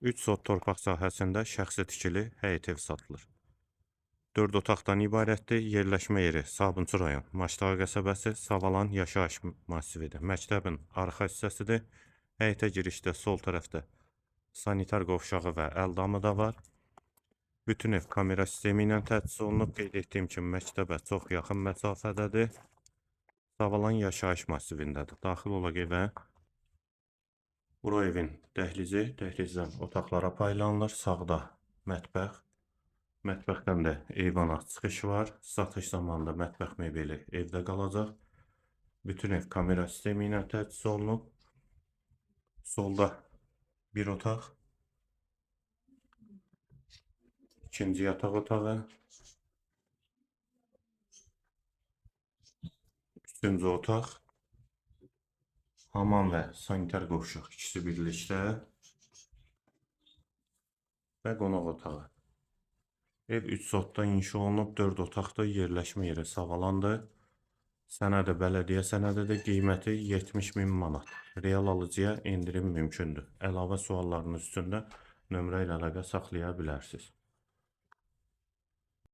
3 sot torpaq sahəsində şəxsi tikili həyət ev satılır. 4 otaqdan ibarətdir. Yerləşmə yeri Sabunçu rayon, Maçdağı qəsəbəsi, Savalan yaşayış massividir. Məktəbin arxa hissəsidir. Həyətə girişdə sol tərəfdə sanitar qovşağı və əldamı da var. Bütün ev kamera sistemi ilə təchiz olunub. Qeyd etdiyim kimi məktəbə çox yaxın məsafədədir. Savalan yaşayış massivindədir. Daxil olaq evə. Bura evin dəhlizi, dəhlizdən otaqlara paylanılır. Sağda mətbəx, mətbəxdən də eyvana çıxış var. Satış zamanında mətbəx mebeli evdə qalacaq. Bütün ev kamera sistemi ilə təchiz olunub. Solda bir otaq, ikinci yataq otağı, üçüncü otaq, hamam və sanitar qovşaq ikisi birlikdə və qonaq otağı. Ev 3 sotda inşa olunub, 4 otaqda yerləşmə yeri Savalandır. Sənədi bələdiyyə sənədidir, qiyməti 70.000 manat. Real alıcıya endirim mümkündür. Əlavə suallarınız üçün də nömrə ilə əlaqə saxlaya bilərsiniz.